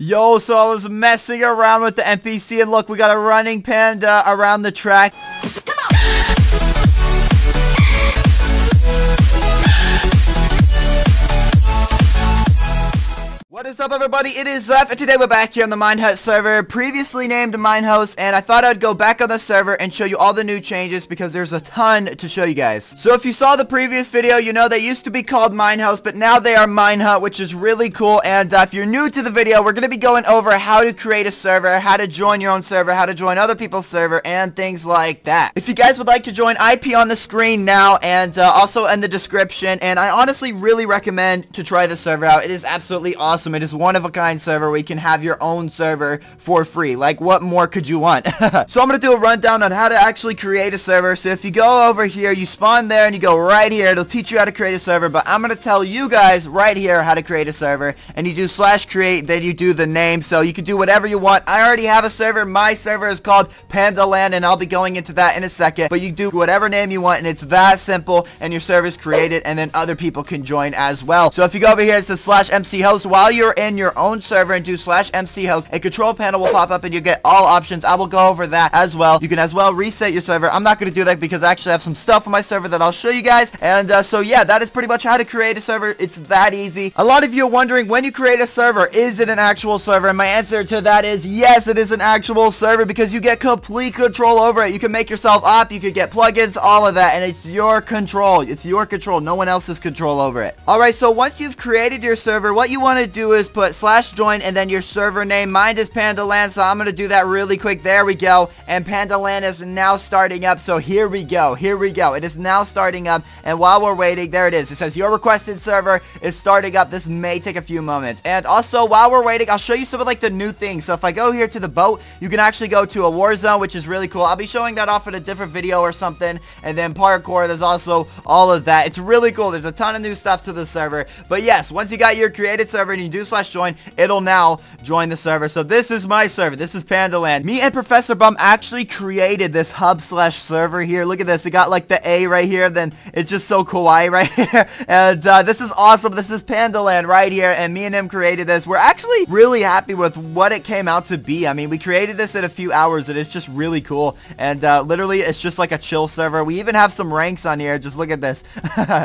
Yo, so I was messing around with the NPC and look, we got a running panda around the track. What is up, everybody? It is Zeph, and today we're back here on the Minehut server, previously named Minehouse, and I thought I'd go back on the server and show you all the new changes because there's a ton to show you guys. So if you saw the previous video, you know they used to be called Minehouse, but now they are Minehut, which is really cool. And if you're new to the video, we're going to be going over how to create a server, how to join your own server, how to join other people's server, and things like that. If you guys would like to join, IP on the screen now, and also in the description, and I honestly really recommend to try this server out. It is absolutely awesome. It is one-of-a-kind server where you can have your own server for free. Like, what more could you want? So I'm going to do a rundown on how to actually create a server. So if you go over here, you spawn there, and you go right here. It'll teach you how to create a server, but I'm going to tell you guys right here how to create a server. And you do /create, then you do the name. So you can do whatever you want. I already have a server. My server is called Pandaland, and I'll be going into that in a second. But you do whatever name you want, and it's that simple, and your server is created, and then other people can join as well. So if you go over here, it says /mchost. While you're in your own server and do /mchost, a control panel will pop up and you get all options. I will go over that as well. You can as well reset your server. I'm not going to do that because I actually have some stuff on my server that I'll show you guys. And so yeah, that is pretty much how to create a server. It's that easy. A lot of you are wondering, when you create a server, is it an actual server? And my answer to that is yes, it is an actual server because you get complete control over it. You can make yourself up, you can get plugins, all of that, and it's your control. It's your control. No one else's control over it. Alright, so once you've created your server, what you want to do is put /join and then your server name. Mine is Pandaland, so I'm going to do that really quick. There we go. And Pandaland is now starting up. So here we go. Here we go. It is now starting up. And while we're waiting, there it is. It says your requested server is starting up. This may take a few moments. And also, while we're waiting, I'll show you some of like the new things. So if I go here to the boat, you can actually go to a war zone, which is really cool. I'll be showing that off in a different video or something. And then parkour, there's also all of that. It's really cool. There's a ton of new stuff to the server. But yes, once you got your created server and you do /join, it'll now join the server. So this is my server. This is Pandaland. Me and Professor Bum actually created this hub/server here. Look at this. It got like the A right here. Then it's just so kawaii right here. And this is awesome. This is Pandaland right here. And me and him created this. We're actually really happy with what it came out to be. I mean, we created this in a few hours and it's just really cool. And literally, it's just like a chill server. We even have some ranks on here. Just look at this.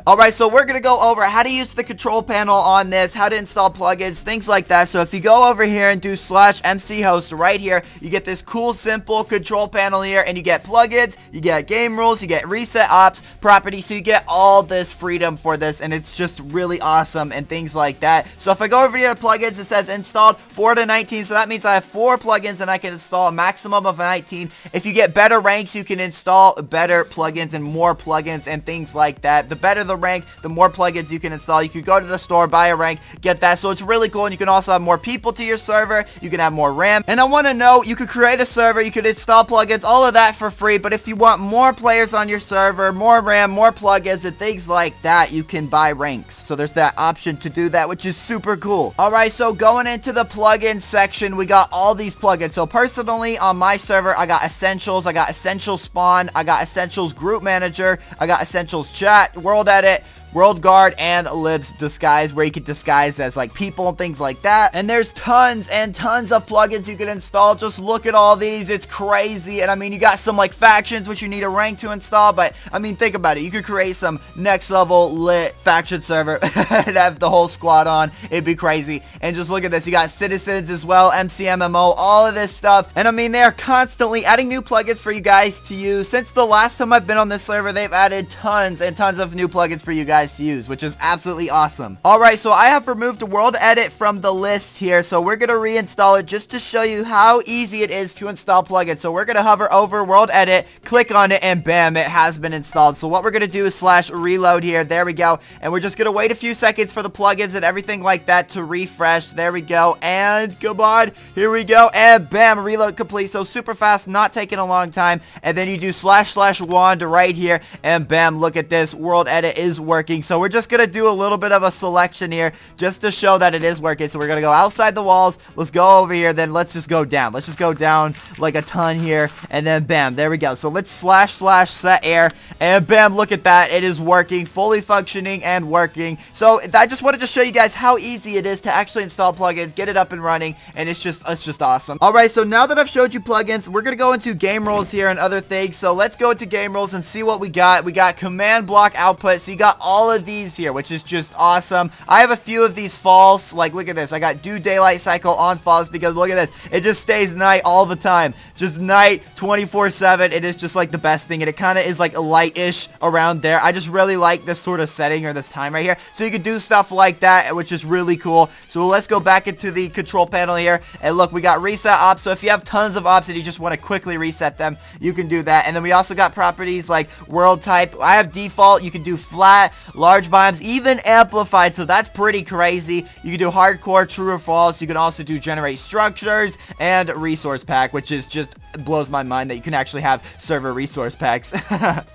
Alright, so we're going to go over how to use the control panel on this, how to install plugins, things like that. So if you go over here and do /mchost right here, you get this cool, simple control panel here, and you get plugins, you get game rules, you get reset ops, properties, so you get all this freedom for this, and it's just really awesome and things like that. So if I go over here to plugins, it says installed 4 to 19, so that means I have 4 plugins and I can install a maximum of 19. If you get better ranks, you can install better plugins and more plugins and things like that. The better the rank, the more plugins you can install. You could go to the store, buy a rank, get that, so it's really cool. And you can also have more people to your server, you can have more RAM, and I want to know, you could create a server, you could install plugins, all of that for free, but if you want more players on your server, more RAM, more plugins, and things like that, you can buy ranks. So there's that option to do that, which is super cool. Alright, so going into the plugin section, we got all these plugins. So personally, on my server, I got Essentials, I got Essentials Spawn, I got Essentials Group Manager, I got Essentials Chat, World Edit, World Guard, and Libs Disguise, where you can disguise as like people and things like that. And there's tons and tons of plugins you can install. Just look at all these. It's crazy. And I mean, you got some like factions, which you need a rank to install, but I mean, think about it. You could create some next level lit faction server and have the whole squad on. It'd be crazy. And just look at this. You got Citizens as well, MCMMO, all of this stuff. And I mean, they are constantly adding new plugins for you guys to use. Since the last time I've been on this server, they've added tons and tons of new plugins for you guys to use, which is absolutely awesome. Alright, so I have removed World Edit from the list here, so we're going to reinstall it just to show you how easy it is to install plugins. So we're going to hover over World Edit, click on it, and bam, it has been installed. So what we're going to do is /reload here. There we go. And we're just going to wait a few seconds for the plugins and everything like that to refresh. There we go. And come on, here we go. And bam, reload complete. So super fast, not taking a long time. And then you do //wand right here, and bam, look at this. World Edit is working. working. So we're just gonna do a little bit of a selection here just to show that it is working. So we're gonna go outside the walls. Let's go over here. Then let's just go down. Let's just go down like a ton here. And then bam, there we go. So let's slash set air. And bam, look at that. It is working, fully functioning and working. So I just wanted to show you guys how easy it is to actually install plugins, get it up and running, and it's just awesome. Alright, so now that I've showed you plugins, we're gonna go into game rules here and other things. So let's go into game rules and see what we got. We got command block output. So you got all of these here, which is just awesome. I have a few of these false. Like, look at this. I got do daylight cycle on false because look at this. It just stays night all the time. Just night 24/7. It is just like the best thing, and it kind of is like a light-ish around there. I just really like this sort of setting or this time right here. So you can do stuff like that, which is really cool. So let's go back into the control panel here, and look, we got reset ops. So if you have tons of ops and you just want to quickly reset them, you can do that. And then we also got properties like world type. I have default. You can do flat, large biomes, even amplified. So that's pretty crazy. You can do hardcore, true or false. You can also do generate structures and resource pack, which is just blows my mind that you can actually have server resource packs.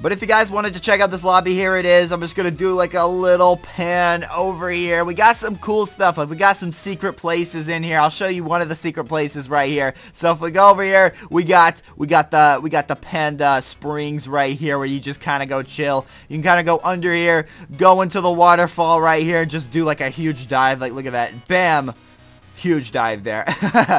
But if you guys wanted to check out this lobby, here it is. I'm just gonna do like a little pan over here. We got some cool stuff. Like we got some secret places in here. I'll show you one of the secret places right here. So if we go over here, we got the Panda Springs right here where you just kind of go chill. You can kind of go under here, go into the waterfall right here, and just do like a huge dive. Like look at that. Bam. Huge dive there.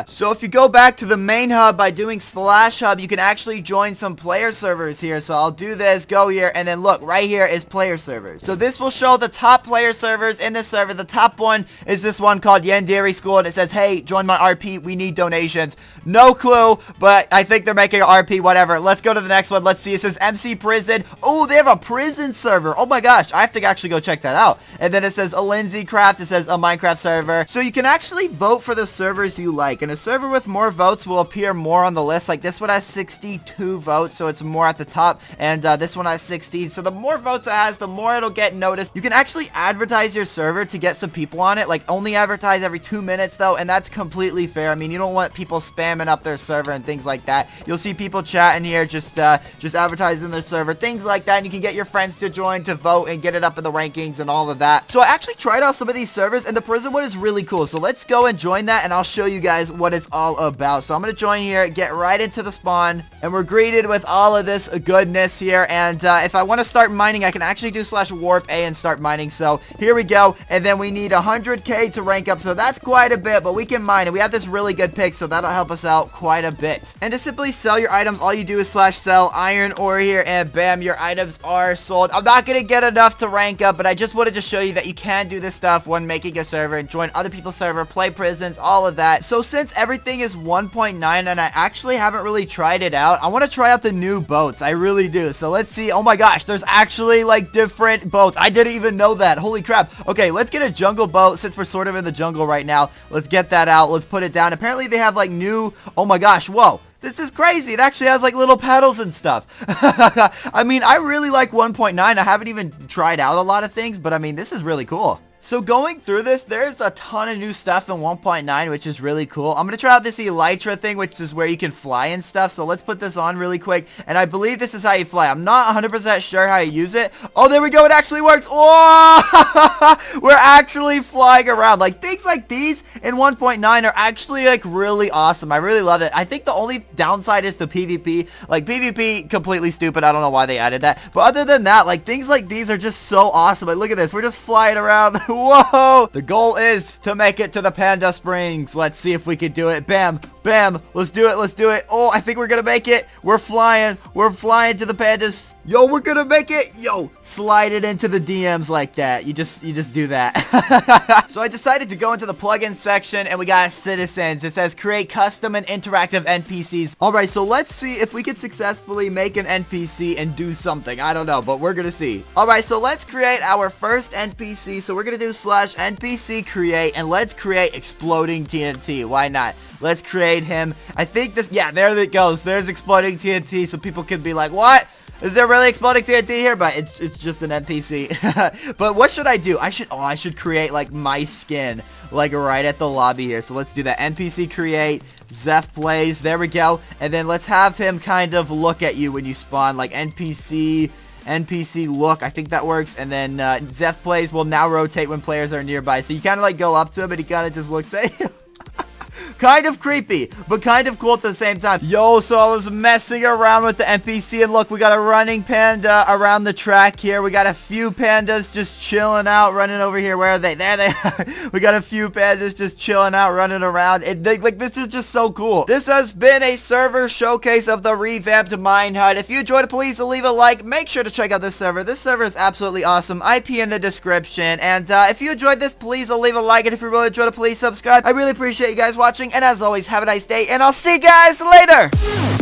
So if you go back to the main hub by doing /hub, you can actually join some player servers here. So I'll do this, go here, and then look, right here is player servers. So this will show the top player servers in this server. The top one is this one called Yandere School, and it says, hey, join my RP, we need donations. No clue, but I think they're making an RP, whatever. Let's go to the next one. Let's see. It says MC Prison. Oh, they have a prison server. Oh my gosh, I have to actually go check that out. And then it says a Lindsay Craft. It says a Minecraft server. So you can actually vote for the servers you like, and a server with more votes will appear more on the list. Like this one has 62 votes, so it's more at the top, and this one has 16. So the more votes it has, the more it'll get noticed. You can actually advertise your server to get some people on it, like only advertise every 2 minutes though, and that's completely fair. I mean, you don't want people spamming up their server and things like that. You'll see people chatting here, just advertising their server, things like that, and you can get your friends to join, to vote, and get it up in the rankings and all of that. So I actually tried out some of these servers, and the prison one is really cool. So let's go and join that, and I'll show you guys what it's all about. So I'm gonna join here, get right into the spawn, and we're greeted with all of this goodness here. And if I want to start mining, I can actually do /warp A and start mining. So here we go, and then we need 100k to rank up, so that's quite a bit, but we can mine, and we have this really good pick, so that'll help us out quite a bit. And to simply sell your items, all you do is /sell iron ore here, and bam, your items are sold. I'm not gonna get enough to rank up, but I just wanted to show you that you can do this stuff when making a server and join other people's server, play prisons, all of that. So since everything is 1.9 and I actually haven't really tried it out, I want to try out the new boats. I really do. So let's see. Oh my gosh, there's actually like different boats. I didn't even know that. Holy crap. Okay, let's get a jungle boat since we're sort of in the jungle right now. Let's get that out. Let's put it down. Apparently they have like new, oh my gosh, whoa. This is crazy. It actually has like little paddles and stuff. I mean, I really like 1.9. I haven't even tried out a lot of things, but I mean, this is really cool. So going through this, there's a ton of new stuff in 1.9, which is really cool. I'm going to try out this Elytra thing, which is where you can fly and stuff. So let's put this on really quick. And I believe this is how you fly. I'm not 100% sure how you use it. Oh, there we go. It actually works. Whoa! We're actually flying around. Like, things like these in 1.9 are actually, like, really awesome. I really love it. I think the only downside is the PvP. Like, PvP, completely stupid. I don't know why they added that. But other than that, like, things like these are just so awesome. Like, look at this. We're just flying around. Whoa! The goal is to make it to the Panda Springs. Let's see if we can do it. Bam! Bam! Let's do it. Let's do it. Oh, I think we're gonna make it. We're flying. We're flying to the pandas. Yo, we're gonna make it. Yo, slide it into the DMs like that. You just do that. So I decided to go into the plugin section, and we got citizens. It says create custom and interactive NPCs. All right, so let's see if we can successfully make an NPC and do something. I don't know, but we're gonna see. All right, so let's create our first NPC. So we're gonna do /NPC create, and let's create exploding TNT. Why not? Let's create him. I think this, yeah, there it goes. There's exploding TNT, so people could be like, what? Is there really exploding TNT here? But it's just an NPC. But what should I do? I should create like my skin, like right at the lobby here. So let's do that. NPC create, Zeph plays. There we go. And then let's have him kind of look at you when you spawn, like NPC NPC look. I think that works. And then Zeph Plays will now rotate when players are nearby. So you kind of like go up to him and he kind of just looks at you. Kind of creepy, but kind of cool at the same time. Yo, so I was messing around with the NPC, and look, we got a running panda around the track here. We got a few pandas just chilling out, running over here. Where are they? There they are. We got a few pandas just chilling out, running around. Like, this is just so cool. This has been a server showcase of the revamped Minehut. If you enjoyed it, please leave a like. Make sure to check out this server. This server is absolutely awesome. IP in the description. And if you enjoyed this, please leave a like. And if you really enjoyed it, please subscribe. I really appreciate you guys watching. And as always, have a nice day, and I'll see you guys later!